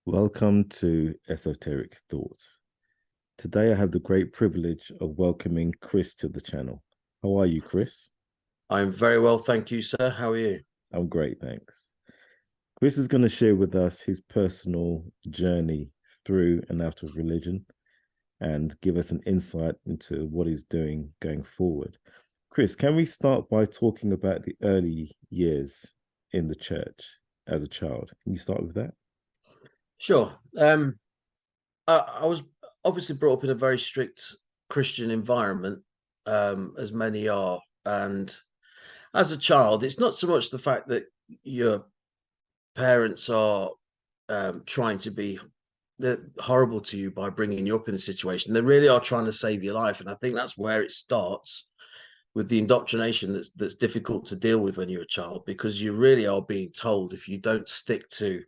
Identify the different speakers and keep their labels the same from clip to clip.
Speaker 1: Welcome to Esoteric Thoughts. Today I have the great privilege of welcoming Chris to the channel. How are you, Chris?
Speaker 2: I'm very well, thank you, sir. How are you?
Speaker 1: I'm great, thanks. Chris is going to share with us his personal journey through and out of religion and give us an insight into what he's doing going forward. Chris, can we start by talking about the early years in the church as a child? Can you start with that?
Speaker 2: Sure. I was obviously brought up in a very strict Christian environment, as many are. And as a child, it's not so much the fact that your parents are trying to be horrible to you by bringing you up in a situation. They really are trying to save your life. And I think that's where it starts with the indoctrination that's difficult to deal with when you're a child, because you really are being told if you don't stick to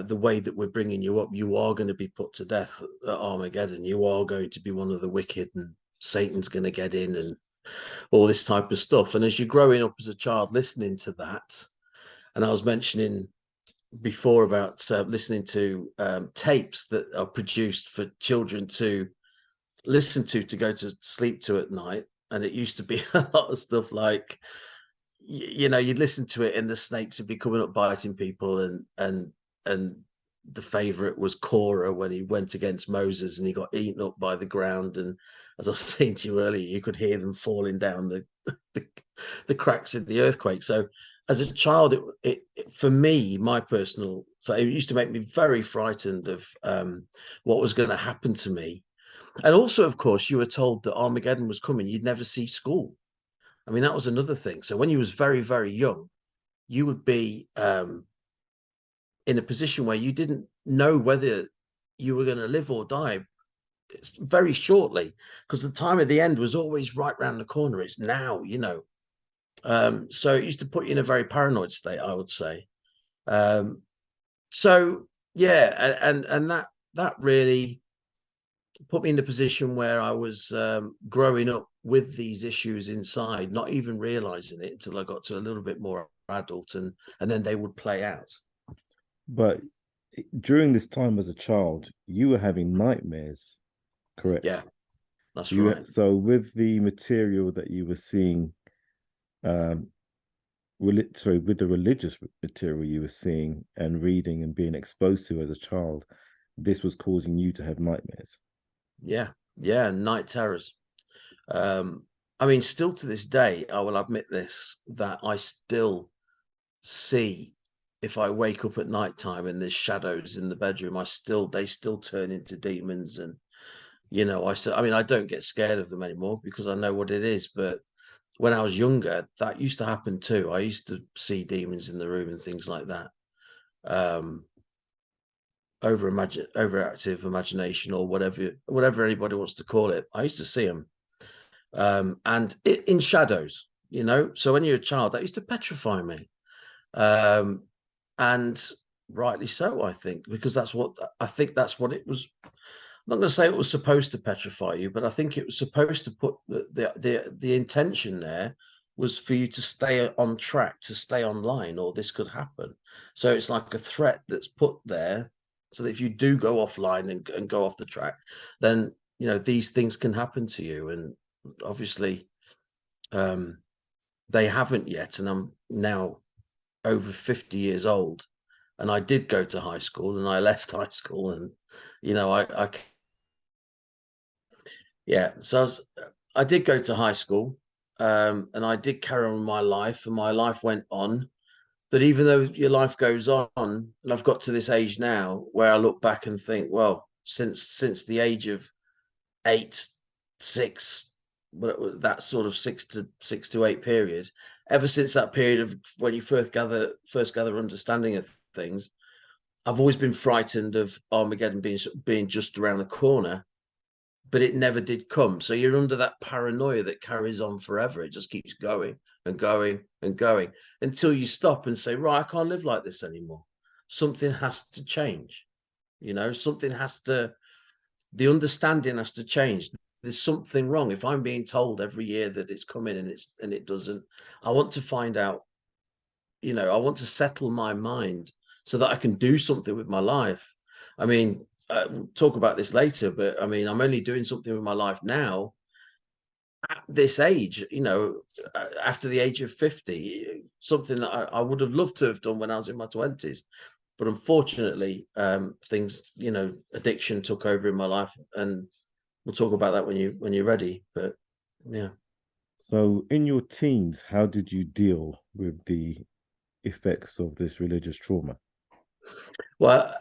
Speaker 2: the way that we're bringing you up, you are going to be put to death at Armageddon. You are going to be one of the wicked, and Satan's going to get in, and all this type of stuff. And as you're growing up as a child, listening to that, and I was mentioning before about listening to tapes that are produced for children to listen to go to sleep to at night. And it used to be a lot of stuff like, you'd listen to it and the snakes would be coming up biting people, and the favorite was Korah when he went against Moses and he got eaten up by the ground. And as I was saying to you earlier, you could hear them falling down the, the cracks in the earthquake. So as a child, it for me, my personal, so it used to make me very frightened of what was going to happen to me. And also, of course, you were told that Armageddon was coming. You'd never see school. I mean, that was another thing. So when you was very, very young, you would be in a position where you didn't know whether you were going to live or die very shortly, because the time of the end was always right round the corner. It's now. So it used to put you in a very paranoid state, I would say. Um, so yeah, and that really put me in a position where I was growing up with these issues inside, not even realizing it until I got to a little bit more adult, and then they would play out.
Speaker 1: But during this time as a child, you were having nightmares,
Speaker 2: Yeah,
Speaker 1: correct?
Speaker 2: that's
Speaker 1: You
Speaker 2: right.
Speaker 1: so with the material that you were seeing, um, with the religious material you were seeing and reading and being exposed to as a child, this was causing you to have nightmares.
Speaker 2: Yeah, yeah, night terrors. Um, I mean, still to this day, I will admit this, that I still see, if I wake up at night time and there's shadows in the bedroom, they still turn into demons. And I mean, I don't get scared of them anymore because I know what it is. But when I was younger, that used to happen too. I used to see demons in the room and things like that. Um, overactive imagination, or whatever anybody wants to call it. I used to see them, and in shadows. So when you're a child, that used to petrify me, um, and rightly so, I think, because that's what it was. I'm not going to say it was supposed to petrify you, but I think it was supposed to put the intention there was for you to stay on track, to stay online, or this could happen. So it's like a threat that's put there, so that if you do go offline and go off the track, then these things can happen to you. And obviously, um, they haven't yet, and I'm now over 50 years old, and I did go to high school, and I left high school, and I yeah, so I did go to high school, and I did carry on with my life, and my life went on. But even though your life goes on, and I've got to this age now where I look back and think, well, since the age of 8, 6, that sort of 6 to 8 period, ever since that period of when you first gather understanding of things, I've always been frightened of Armageddon being just around the corner, but it never did come. So you're under that paranoia that carries on forever. It just keeps going and going and going until you stop and say, right, I can't live like this anymore. Something has to change. Something has to, the understanding has to change. There's something wrong. If I'm being told every year that it's coming and it doesn't, I want to find out, I want to settle my mind so that I can do something with my life. I mean, we'll talk about this later, but I mean, I'm only doing something with my life now at this age, after the age of 50, something that I would have loved to have done when I was in my 20s. But unfortunately, things, addiction took over in my life, and we'll talk about that when you're ready. But yeah.
Speaker 1: So, in your teens, how did you deal with the effects of this religious trauma?
Speaker 2: Well,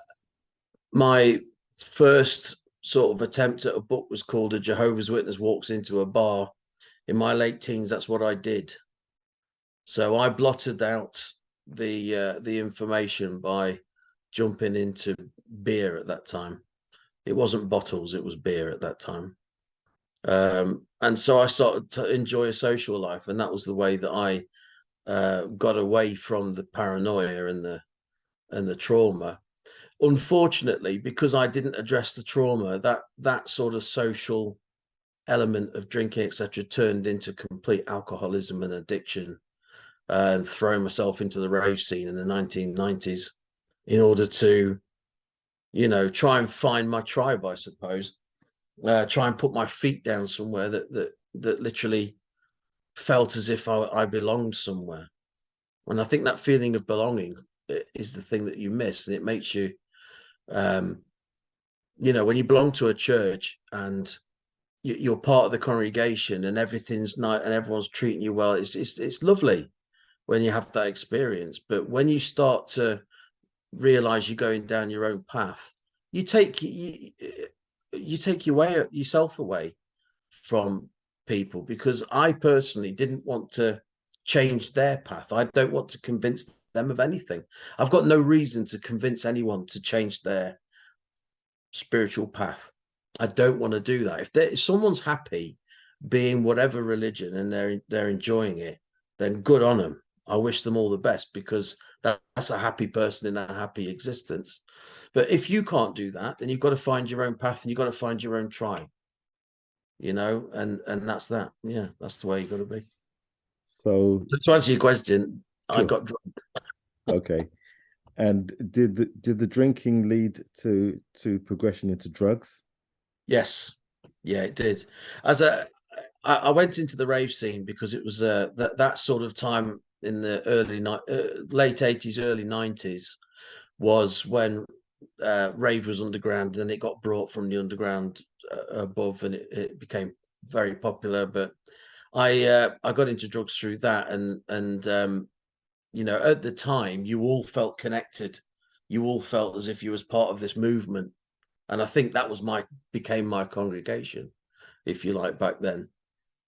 Speaker 2: my first sort of attempt at a book was called A Jehovah's Witness Walks into a Bar. In my late teens, that's what I did. So I blotted out the information by jumping into beer at that time. It wasn't bottles, it was beer at that time. And so I started to enjoy a social life, and that was the way that I got away from the paranoia and the trauma. Unfortunately, because I didn't address the trauma, that sort of social element of drinking, etc., turned into complete alcoholism and addiction, and throwing myself into the rave scene in the 1990s in order to, try and find my tribe, I suppose. Try and put my feet down somewhere that literally felt as if I belonged somewhere. And I think that feeling of belonging is the thing that you miss, and it makes you, when you belong to a church and you're part of the congregation and everything's nice and everyone's treating you well. It's lovely when you have that experience, but when you start to realize you're going down your own path, you take yourself away from people, because I personally didn't want to change their path. I don't want to convince them of anything. I've got no reason to convince anyone to change their spiritual path. I don't want to do that. If someone's happy being whatever religion and they're enjoying it, then good on them. I wish them all the best, because that's a happy person in a happy existence. But if you can't do that, then you've got to find your own path, and you've got to find your own tribe, and that's that. Yeah, that's the way you got to be.
Speaker 1: So,
Speaker 2: So to answer your question, I
Speaker 1: sure.
Speaker 2: got drunk.
Speaker 1: Okay. And did the drinking lead to progression into drugs?
Speaker 2: Yes, yeah, it did. As a I went into the rave scene because it was that sort of time in the late 80s, early 90s was when rave was underground, and then it got brought from the underground above, and it became very popular. But I got into drugs through that, and at the time you all felt connected, you all felt as if you was part of this movement, and I think that was became my congregation, if you like, back then.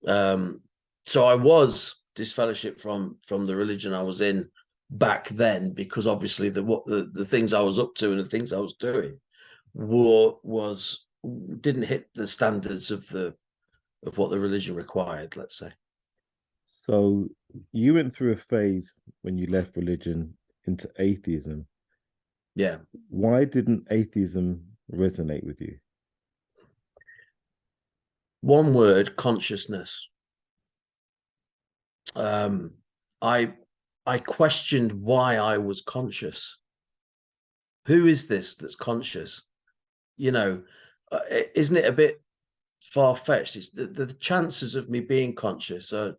Speaker 2: So I was disfellowshipped from the religion I was in back then, because obviously the things I was up to and the things I was doing was didn't hit the standards of what the religion required, let's say.
Speaker 1: So you went through a phase when you left religion into atheism.
Speaker 2: Yeah.
Speaker 1: Why didn't atheism resonate with you?
Speaker 2: One word: consciousness. Um, I I questioned why I was conscious. Who is this that's conscious? You know, isn't it a bit far fetched? It's the chances of me being conscious are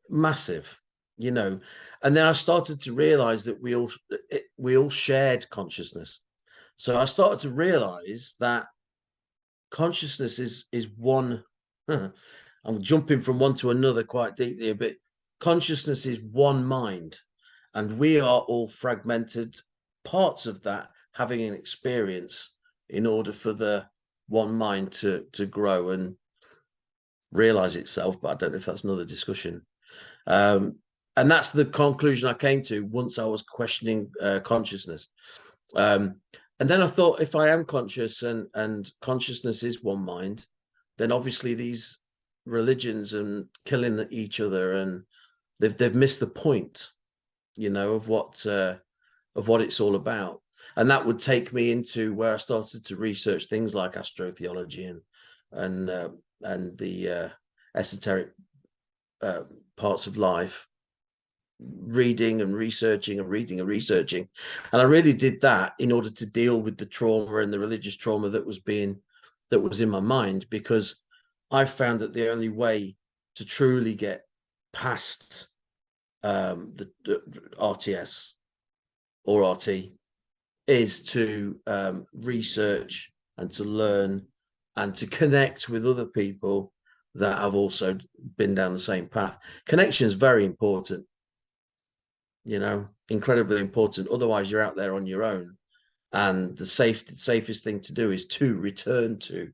Speaker 2: massive, you know. And then I started to realize that we all shared consciousness. So I started to realize that consciousness is one. I'm jumping from one to another quite deeply, but consciousness is one mind, and we are all fragmented parts of that having an experience in order for the one mind to grow and realize itself. But I don't know if that's another discussion. And that's the conclusion I came to once I was questioning consciousness. And then I thought, if I am conscious and consciousness is one mind, then obviously these religions and killing each other, and they've missed the point, of what it's all about. And that would take me into where I started to research things like astrotheology and the esoteric parts of life. reading and researching and reading and researching. And I really did that in order to deal with the trauma and the religious trauma that was in my mind, because I found that the only way to truly get past the RTS or RT is to research and to learn and to connect with other people that have also been down the same path. Connection is very important, incredibly important. Otherwise, you're out there on your own. And the safest thing to do is to return to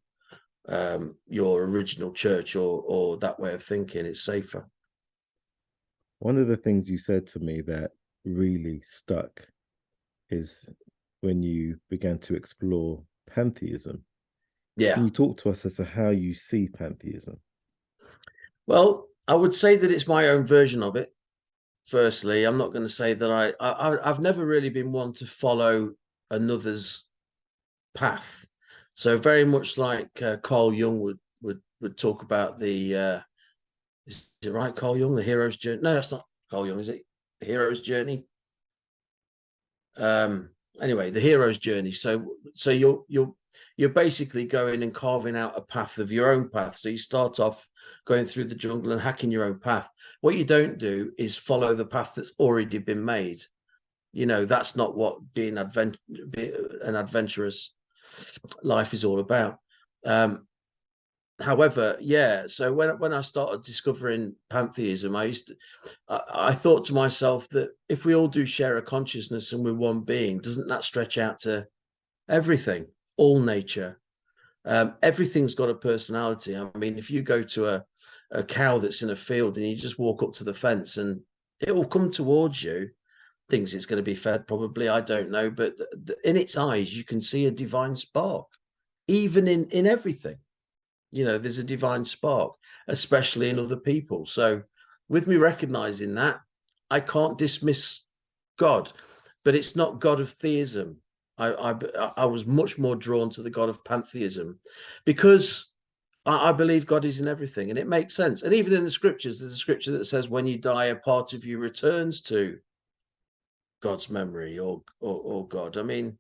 Speaker 2: your original church or that way of thinking. It's safer.
Speaker 1: One of the things you said to me that really stuck is when you began to explore pantheism. Can
Speaker 2: Yeah.
Speaker 1: you talk to us as to how you see pantheism?
Speaker 2: Well, I would say that it's my own version of it. Firstly, I'm not going to say that I've never really been one to follow another's path. So very much like Carl Jung would talk about the is it right, Carl Jung, the hero's journey? No, that's not Carl Jung, is it? The hero's journey. Anyway, the hero's journey. So you're basically going and carving out a path of your own path. So you start off going through the jungle and hacking your own path. What you don't do is follow the path that's already been made. That's not what being an adventurous life is all about. However, yeah. So when I started discovering pantheism, I thought to myself that if we all do share a consciousness and we're one being, doesn't that stretch out to everything, all nature? Everything's got a personality. I mean, if you go to a cow that's in a field and you just walk up to the fence and it will come towards you, thinks it's going to be fed, probably, I don't know, but in its eyes you can see a divine spark, even in everything. There's a divine spark, especially in other people. So with me recognizing that, I can't dismiss God, but it's not God of theism. I was much more drawn to the God of pantheism, because I believe God is in everything, and it makes sense. And even in the scriptures, there's a scripture that says when you die, a part of you returns to God's memory or God. I mean,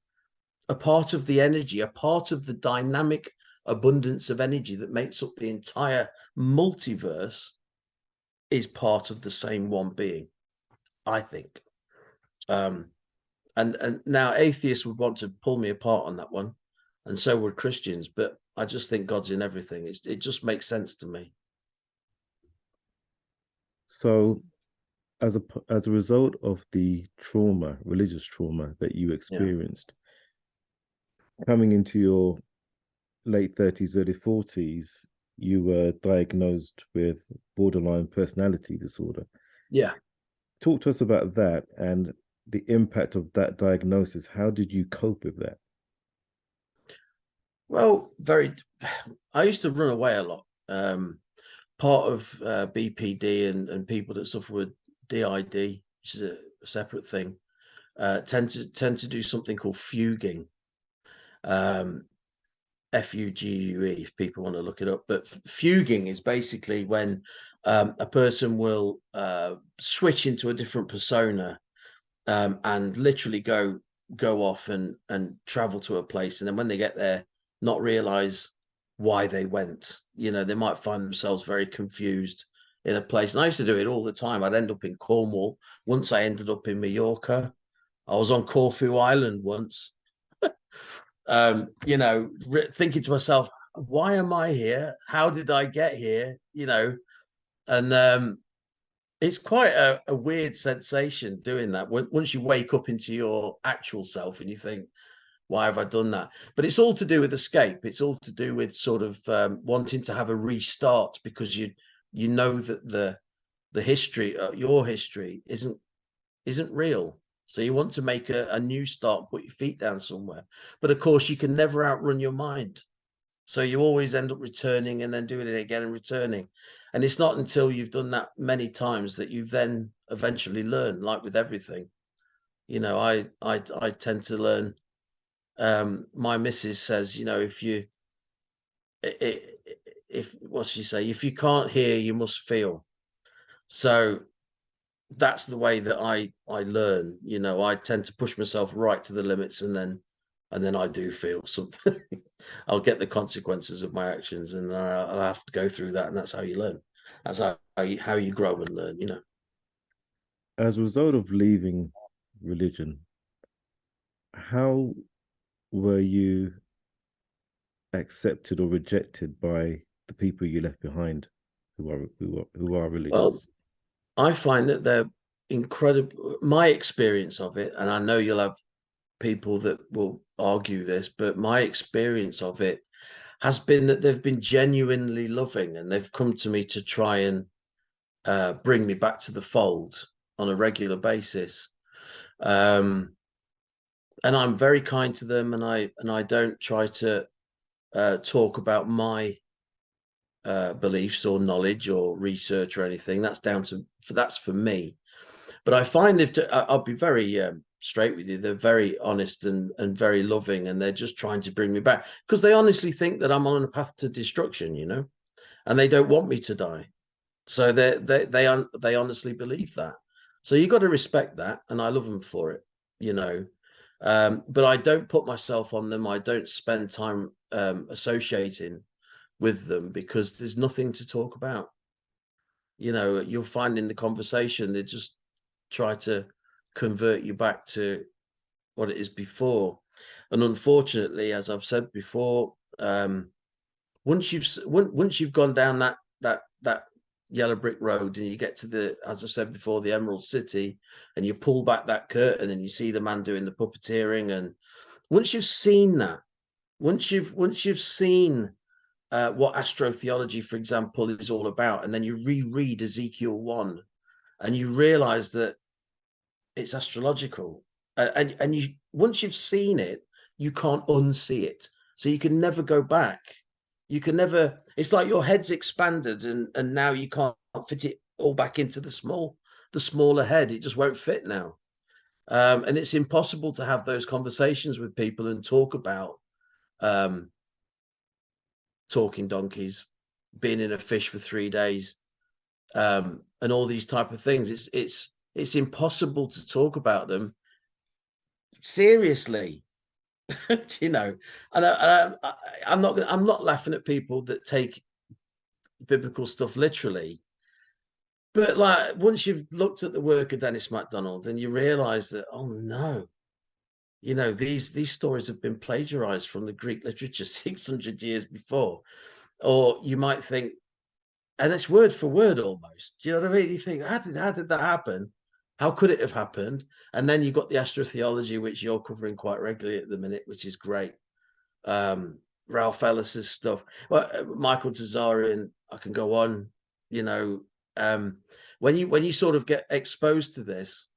Speaker 2: a part of the energy, a part of the dynamic abundance of energy that makes up the entire multiverse is part of the same one being, I think. And now atheists would want to pull me apart on that one, and so would Christians, but I just think God's in everything. It just makes sense to me.
Speaker 1: So, as a result of the trauma, religious trauma that you
Speaker 2: Yeah.
Speaker 1: experienced, coming into your late 30s, early 40s, you were diagnosed with borderline personality disorder.
Speaker 2: Yeah.
Speaker 1: Talk to us about that and the impact of that diagnosis. How did you cope with that?
Speaker 2: Well, I used to run away a lot. Part of BPD and people that suffer with DID, which is a separate thing, tend to do something called fuging. FUGUE, if people want to look it up. But fuging is basically when a person will switch into a different persona, and literally go off and travel to a place, and then when they get there, not realize why they went. They might find themselves very confused in a place. And I used to do it all the time. I'd end up in Cornwall. Once I ended up in Mallorca. I was on Corfu Island once. Thinking to myself, why am I here? How did I get here? And it's quite a weird sensation doing that once you wake up into your actual self and you think, why have I done that? But it's all to do with escape. It's all to do with sort of wanting to have a restart, because you know that the history, your history, isn't real. So you want to make a new start, put your feet down somewhere. But of course, you can never outrun your mind. So you always end up returning and then doing it again and returning. And it's not until you've done that many times that you then eventually learn, like with everything. I tend to learn. My missus says, if what she say, if you can't hear, you must feel. So that's the way that I learn. You know, I tend to push myself right to the limits, and then I do feel something. I'll get the consequences of my actions, and I'll have to go through that, and that's how you learn. That's how you grow and learn. You know.
Speaker 1: As a result of leaving religion, how were you accepted or rejected by the people you left behind who are
Speaker 2: Well,
Speaker 1: religious?
Speaker 2: I find that they're incredible. My experience of it, and I know you'll have people that will argue this, but my experience of it has been that they've been genuinely loving, and they've come to me to try and bring me back to the fold on a regular basis. Um, and I'm very kind to them, and I don't try to talk about my beliefs or knowledge or research or anything. That's for me. But I find I'll be very straight with you, they're very honest and very loving, and they're just trying to bring me back because they honestly think that I'm on a path to destruction, you know, and they don't want me to die. So they honestly believe that. So you got to respect that, and I love them for it, you know. But I don't put myself on them. I don't spend time associating with them because there's nothing to talk about. You know, you'll find in the conversation they just try to convert you back to what it is before. And unfortunately, as I've said before, once you've gone down that yellow brick road and you get to the, as I've said before, the Emerald City, and you pull back that curtain and you see the man doing the puppeteering, and once you've seen that, once you've seen what astrotheology, for example, is all about, and then you reread Ezekiel 1 and you realize that it's astrological, and you, once you've seen it, you can't unsee it, so you can never go back. You can never, it's like your head's expanded, and now you can't fit it all back into the smaller head. It just won't fit now. And it's impossible to have those conversations with people and talk about um talking donkeys, being in a fish for 3 days, and all these type of things. It's impossible to talk about them seriously. You know, and I'm not laughing at people that take biblical stuff literally, but like once you've looked at the work of Dennis MacDonald and you realize that, oh no, you know, these stories have been plagiarized from the Greek literature 600 years before. Or you might think, and it's word for word almost. Do you know what I mean? You think, how did that happen? How could it have happened? And then you've got the astrotheology, which you're covering quite regularly at the minute, which is great. Ralph Ellis's stuff. Well, Michael Tazarian, I can go on. You know, when you sort of get exposed to this,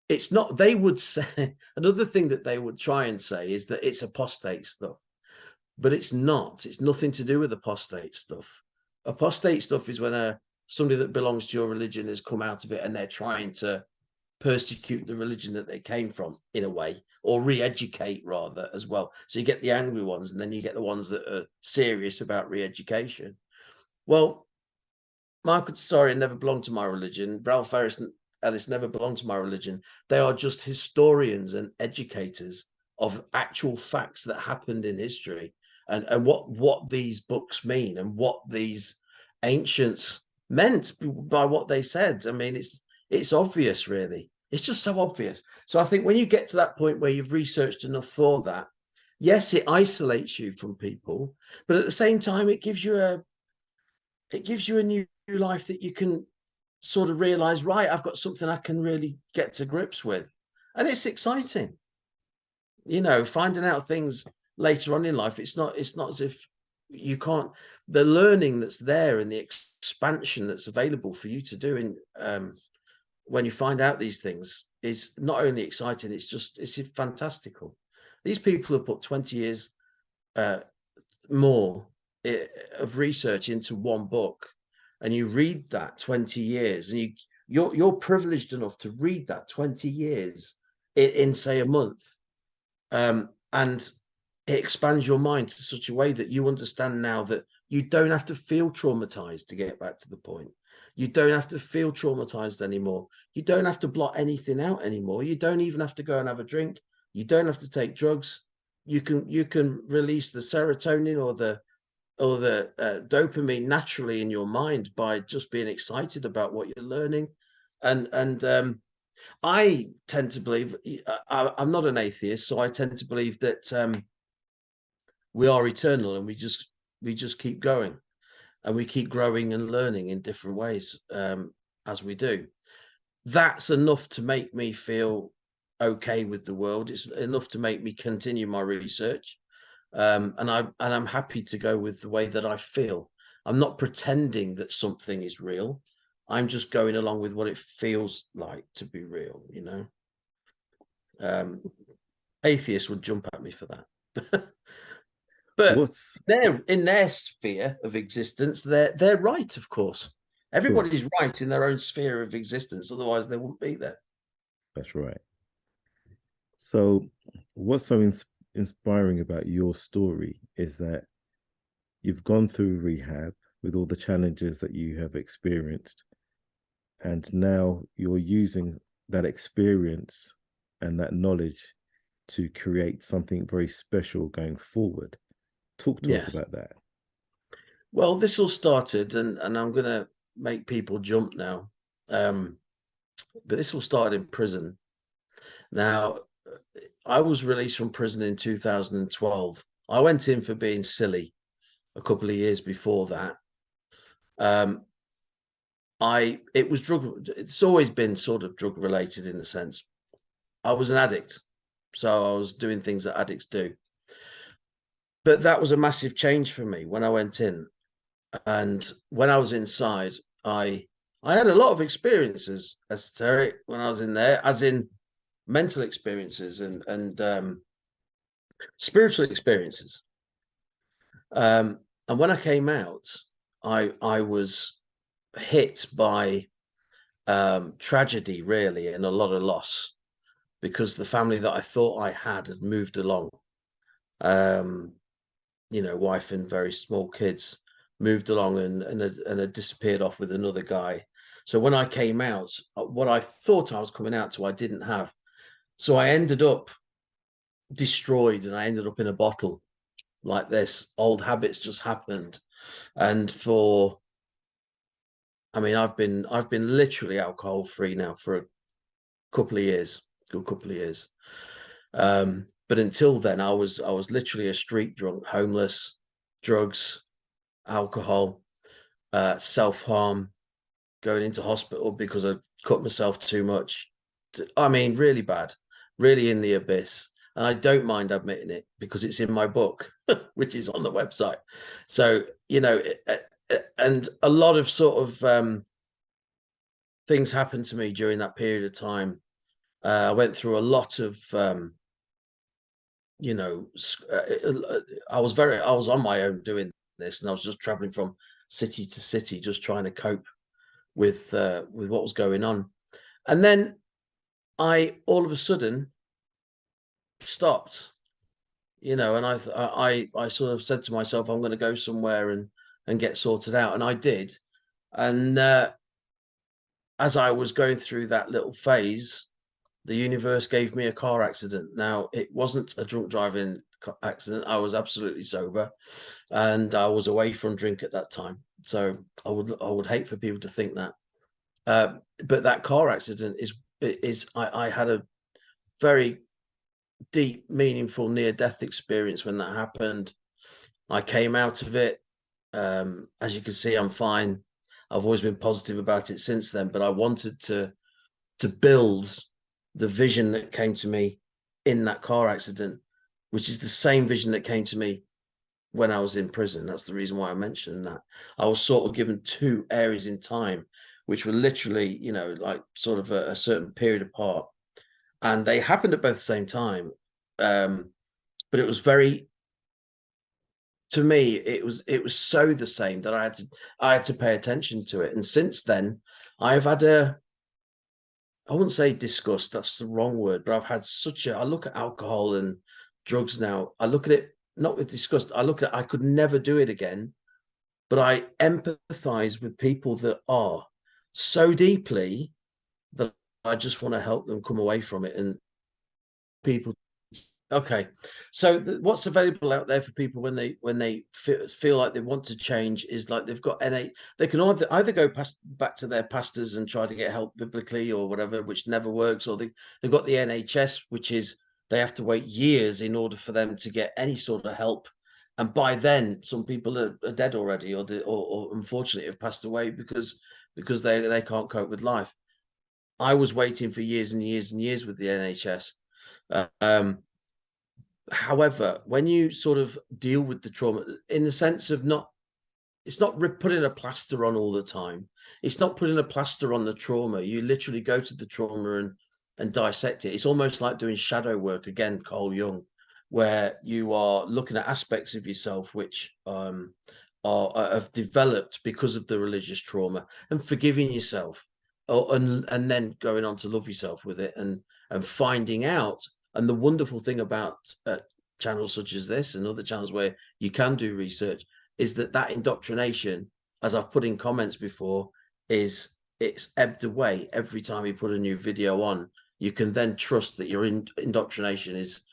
Speaker 2: it's not. They would say another thing that they would try and say is that it's apostate stuff, but it's not. It's nothing to do with apostate stuff. Apostate stuff is when somebody that belongs to your religion has come out of it and they're trying to persecute the religion that they came from in a way, or re-educate rather as well. So you get the angry ones, and then you get the ones that are serious about re-education. Well, Michael Tsarian never belonged to my religion. Ralph Ellis never belonged to my religion. They are just historians and educators of actual facts that happened in history, and what these books mean and what these ancients meant by what they said. I mean, it's obvious, really. It's just so obvious. So I think when you get to that point where you've researched enough for that, yes, it isolates you from people, but at the same time, it gives you a new life that you can sort of realize, right, I've got something I can really get to grips with. And it's exciting, you know, finding out things later on in life. It's not as if you can't, the learning that's there and the expansion that's available for you to do in when you find out these things is not only exciting, it's fantastical. These people have put 20 years uh, more of research into one book, and you read that 20 years, and you're privileged enough to read that 20 years in say a month, and it expands your mind to such a way that you understand now that you don't have to feel traumatized to get back to the point. You don't have to feel traumatized anymore. You don't have to blot anything out anymore. You don't even have to go and have a drink. You don't have to take drugs. You can release the serotonin or the dopamine naturally in your mind by just being excited about what you're learning. And I tend to believe, I'm not an atheist, so I tend to believe that we are eternal, and we just keep going, and we keep growing and learning in different ways as we do. That's enough to make me feel okay with the world. It's enough to make me continue my research. And I'm happy to go with the way that I feel. I'm not pretending that something is real. I'm just going along with what it feels like to be real, you know. Atheists would jump at me for that. But
Speaker 1: What's
Speaker 2: they're in their sphere of existence, they're right, of course.
Speaker 1: of course,
Speaker 2: Everybody's right in their own sphere of existence, otherwise they wouldn't be there.
Speaker 1: that's right. So, what's so inspiring about your story is that you've gone through rehab with all the challenges that you have experienced, and now you're using that experience and that knowledge to create something very special going forward. Talk to us
Speaker 2: Yes.
Speaker 1: about that.
Speaker 2: Well, this all started, and I'm going to make people jump now. Um, but this all started in prison. Now, I was released from prison in 2012. I went in for being silly a couple of years before that. It was drug. It's always been sort of drug related in a sense. I was an addict, so I was doing things that addicts do. But that was a massive change for me when I went in, and when I was inside, I had a lot of experiences, esoteric, when I was in there, as in mental experiences and spiritual experiences. And when I came out, I was hit by tragedy, really, and a lot of loss, because the family that I thought I had moved along. Um, you know, wife and very small kids moved along and had disappeared off with another guy. So when I came out, what I thought I was coming out to, I didn't have. So I ended up destroyed, and I ended up in a bottle like this. Old habits just happened. And for, I mean, I've been literally alcohol free now for a couple of years, good couple of years. But until then, I was literally a street drunk, homeless, drugs, alcohol, self-harm, going into hospital because I cut myself too much. I mean, really bad, really in the abyss. And I don't mind admitting it because it's in my book, which is on the website. So, you know, and a lot of sort of things happened to me during that period of time. I went through a lot of, you know, I was on my own doing this, and I was just traveling from city to city, just trying to cope with what was going on. And then I all of a sudden stopped, you know, and I sort of said to myself, I'm going to go somewhere and get sorted out, and I did. And as I was going through that little phase, the universe gave me a car accident. Now, it wasn't a drunk driving accident. I was absolutely sober, and I was away from drink at that time. So I would hate for people to think that. But that car accident is I had a very deep, meaningful near-death experience when that happened. I came out of it. As you can see, I'm fine. I've always been positive about it since then, but I wanted to build the vision that came to me in that car accident, which is the same vision that came to me when I was in prison. That's the reason why I mentioned that. I was sort of given two areas in time, which were literally, you know, like sort of a certain period apart, and they happened at both the same time. But it was very, to me, it was so the same that I had to pay attention to it. And since then, I've had I wouldn't say disgust, that's the wrong word, but I've had I look at alcohol and drugs now. I look at it not with disgust. I look at I could never do it again, but I empathize with people that are. so deeply that I just want to help them come away from it. And people, okay, so what's available out there for people when they feel like they want to change is like they've got they can either go back to their pastors and try to get help biblically or whatever, which never works, or they've got the NHS, which is they have to wait years in order for them to get any sort of help, and by then some people are dead already, or unfortunately have passed away because they can't cope with life. I was waiting for years and years and years with the NHS. However, when you sort of deal with the trauma in the sense of it's not putting a plaster on all the time. It's not putting a plaster on the trauma. You literally go to the trauma and dissect it. It's almost like doing shadow work again, Carl Jung, where you are looking at aspects of yourself which have developed because of the religious trauma and forgiving yourself, and then going on to love yourself with it and finding out. And the wonderful thing about channels such as this and other channels where you can do research is that indoctrination, as I've put in comments before, it's ebbed away every time you put a new video on. You can then trust that your indoctrination is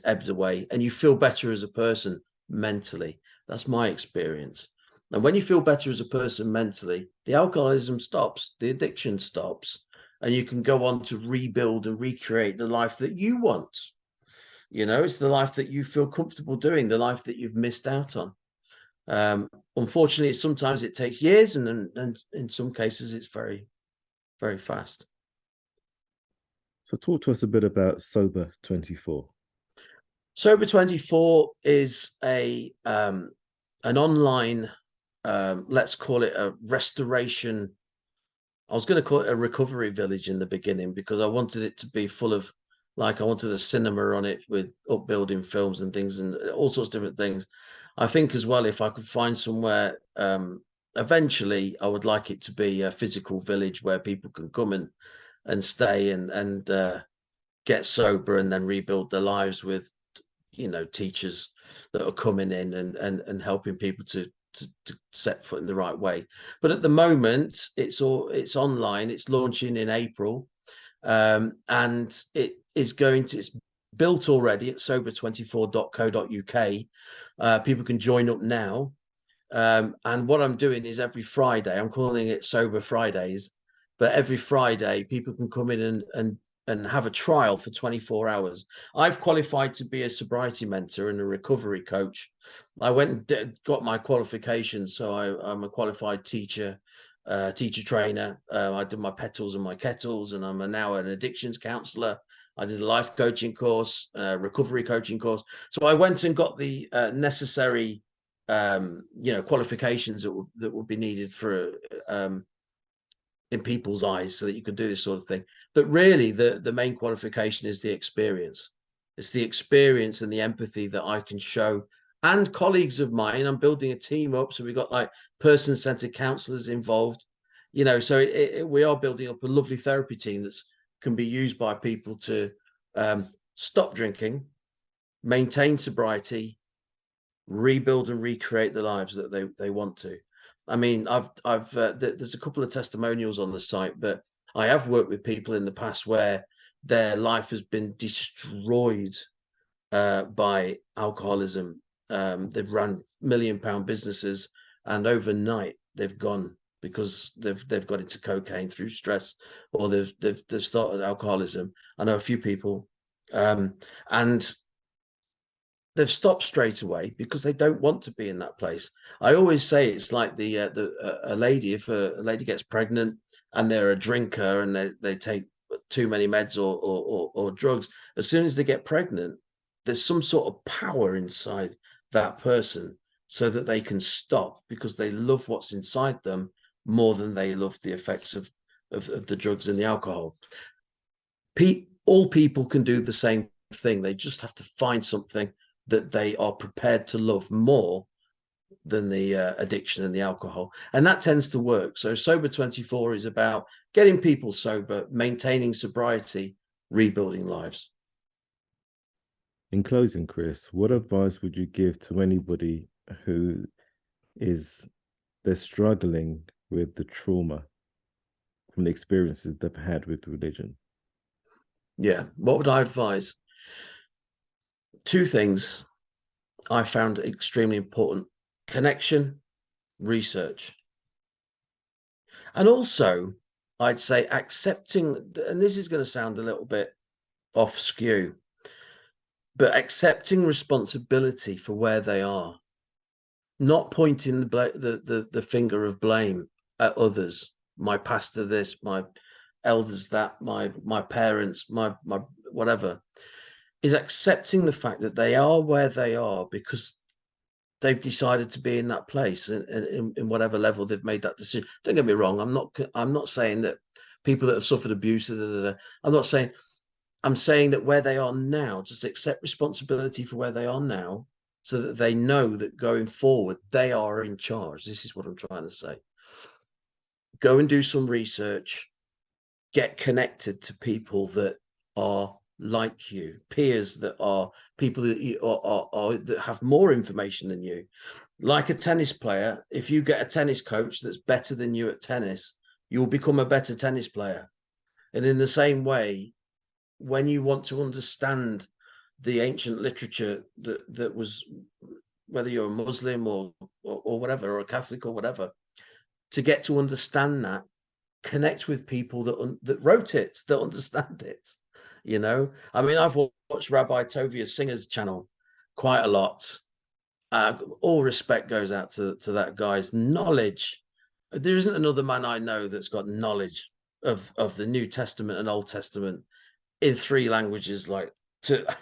Speaker 2: ebbed away, and you feel better as a person mentally. That's my experience. And when you feel better as a person mentally, the alcoholism stops, the addiction stops, and you can go on to rebuild and recreate the life that you want. It's the life that you feel comfortable doing, the life that you've missed out on. Unfortunately, sometimes it takes years, and in some cases, it's very, very fast.
Speaker 1: So talk to us a bit about Sober 24.
Speaker 2: Sober 24 is an online, let's call it a restoration. I was going to call it a recovery village in the beginning because I wanted it to be full of, like, I wanted a cinema on it with upbuilding films and things and all sorts of different things. I think as well, if I could find somewhere, eventually I would like it to be a physical village where people can come and stay and get sober and then rebuild their lives with, teachers that are coming in and helping people to set foot in the right way. But at the moment, it's online. It's launching in April, and it's built already at sober24.co.uk. People can join up now. And what I'm doing is every Friday, I'm calling it Sober Fridays, but every Friday people can come in and have a trial for 24 hours. I've qualified to be a sobriety mentor and a recovery coach. I went and got my qualifications, so I'm a qualified teacher, teacher trainer. I did my petals and my kettles, and I'm now an addictions counselor. I did a life coaching course, recovery coaching course. So I went and got the necessary qualifications that would be needed for in people's eyes so that you could do this sort of thing. But really the main qualification is the experience. It's the experience and the empathy that I can show, and colleagues of mine. I'm building a team up, so we've got like person-centered counselors involved, so we are building up a lovely therapy team that can be used by people to stop drinking, maintain sobriety, rebuild and recreate the lives that they want to. I mean, there's a couple of testimonials on the site, but I have worked with people in the past where their life has been destroyed by alcoholism. They've run £1 million businesses, and overnight they've gone because they've got into cocaine through stress, or they've started alcoholism. I know a few people, and they've stopped straight away because they don't want to be in that place. I always say it's like a lady, if a lady gets pregnant and they're a drinker and they take too many meds or drugs, as soon as they get pregnant, there's some sort of power inside that person so that they can stop because they love what's inside them more than they love the effects of the drugs and the alcohol. All people can do the same thing. They just have to find something that they are prepared to love more than the addiction and the alcohol. And that tends to work. So Sober 24 is about getting people sober, maintaining sobriety, rebuilding lives.
Speaker 1: In closing, Chris, what advice would you give to anybody who they're struggling with the trauma from the experiences they've had with religion?
Speaker 2: Yeah. What would I advise? Two things I found extremely important: connection, research. And also, I'd say accepting, and this is going to sound a little bit off skew, but accepting responsibility for where they are, not pointing the finger of blame at others. My pastor this, my elders that, my parents, my whatever, is accepting the fact that they are where they are because they've decided to be in that place, and in whatever level they've made that decision. Don't get me wrong. I'm not saying that people that have suffered abuse. I'm not saying. I'm saying that where they are now, just accept responsibility for where they are now, so that they know that going forward they are in charge. This is what I'm trying to say. Go and do some research. Get connected to people that are like you, peers that are people that you are that have more information than you. Like a tennis player, if you get a tennis coach that's better than you at tennis, you'll become a better tennis player. And in the same way, when you want to understand the ancient literature that was, whether you're a Muslim or whatever, or a Catholic or whatever, to get to understand that, connect with people that wrote it, that understand it. You know, I mean, I've watched Rabbi Tovia Singer's channel quite a lot. All respect goes out to that guy's knowledge. There isn't another man I know that's got knowledge of the New Testament and Old Testament in three languages. Like,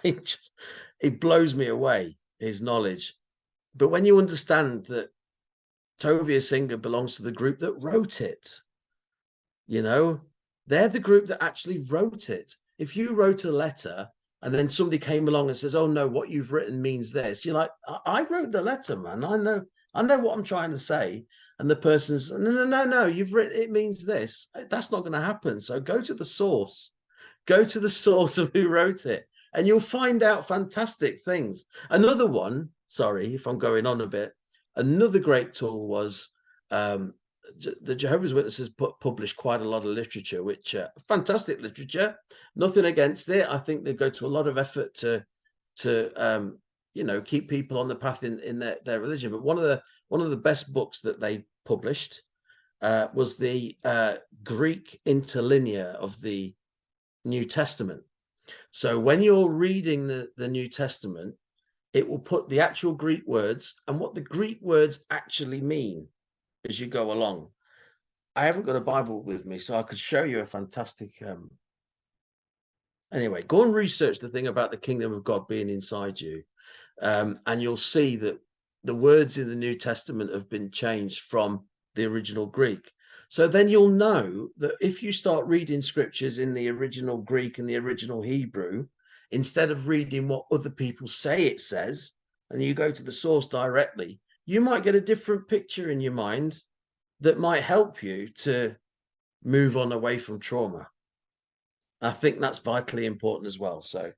Speaker 2: it blows me away, his knowledge. But when you understand that Tovia Singer belongs to the group that wrote it, you know, they're the group that actually wrote it. If you wrote a letter and then somebody came along and says, "Oh no, what you've written means this," you're like, "I wrote the letter, man. I know what I'm trying to say." And the person's, "No, you've written, it means this." That's not going to happen. So go to the source. Go to the source of who wrote it, and you'll find out fantastic things. Another one, sorry if I'm going on a bit, another great tool was the Jehovah's Witnesses published quite a lot of literature, which fantastic literature. Nothing against it. I think they go to a lot of effort to keep people on the path in their religion. But one of the best books that they published was the Greek interlinear of the New Testament. So when you're reading the New Testament, it will put the actual Greek words and what the Greek words actually mean as you go along. I haven't got a Bible with me, so I could show you a fantastic. Anyway, go and research the thing about the kingdom of God being inside you, and you'll see that the words in the New Testament have been changed from the original Greek. So then you'll know that if you start reading scriptures in the original Greek and the original Hebrew, instead of reading what other people say it says, and you go to the source directly, you might get a different picture in your mind that might help you to move on away from trauma. I think that's vitally important as well. So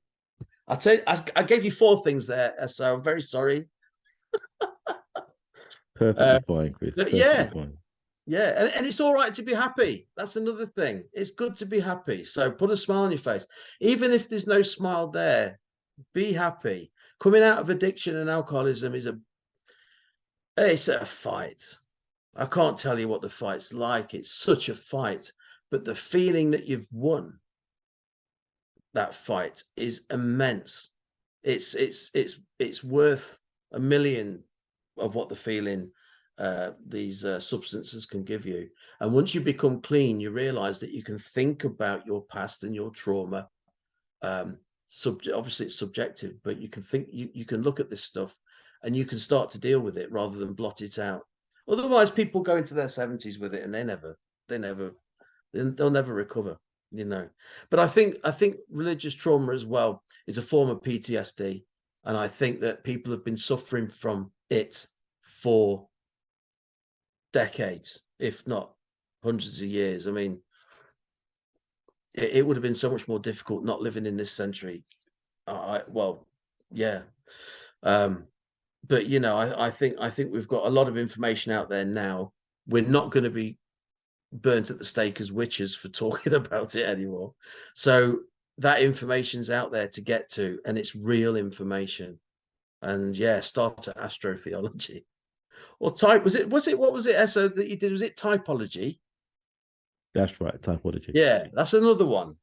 Speaker 2: I'll tell you, I gave you 4 things there, so I'm very sorry.
Speaker 1: Perfectly fine, Chris.
Speaker 2: But
Speaker 1: Perfectly
Speaker 2: yeah,
Speaker 1: fine.
Speaker 2: yeah, and it's all right to be happy. That's another thing. It's good to be happy. So put a smile on your face. Even if there's no smile there, be happy. Coming out of addiction and alcoholism it's a fight. I can't tell you what the fight's like. It's such a fight. But the feeling that you've won that fight is immense. It's worth a million of what the feeling these substances can give you. And once you become clean, you realize that you can think about your past and your trauma. Obviously it's subjective, but you can think, you can look at this stuff and you can start to deal with it rather than blot it out. Otherwise, people go into their 70s with it and they'll never recover, you know. But I think religious trauma as well is a form of PTSD, and I think that people have been suffering from it for decades, if not hundreds of years. I mean, it would have been so much more difficult not living in this century. Yeah. But you know, I think we've got a lot of information out there now. We're not going to be burnt at the stake as witches for talking about it anymore. So that information's out there to get to, and it's real information. And yeah, start at astrotheology. Or type, was it what was it, Eso, that you did? Was it typology?
Speaker 1: That's right, typology.
Speaker 2: Yeah, that's another one.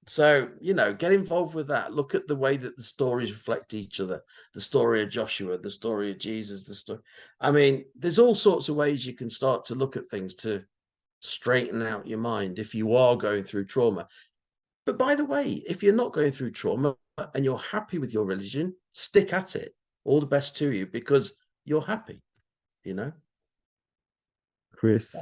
Speaker 2: So, get involved with that. Look at the way that the stories reflect each other. The story of Joshua, the story of Jesus, the story. I mean, there's all sorts of ways you can start to look at things to straighten out your mind if you are going through trauma. But by the way, if you're not going through trauma and you're happy with your religion, stick at it. All the best to you, because you're happy, you know?
Speaker 1: Chris,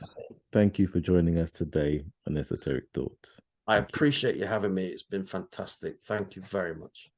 Speaker 1: thank you for joining us today on Esoteric Thoughts.
Speaker 2: I
Speaker 1: Thank you.
Speaker 2: appreciate you having me. It's been fantastic. Thank you very much.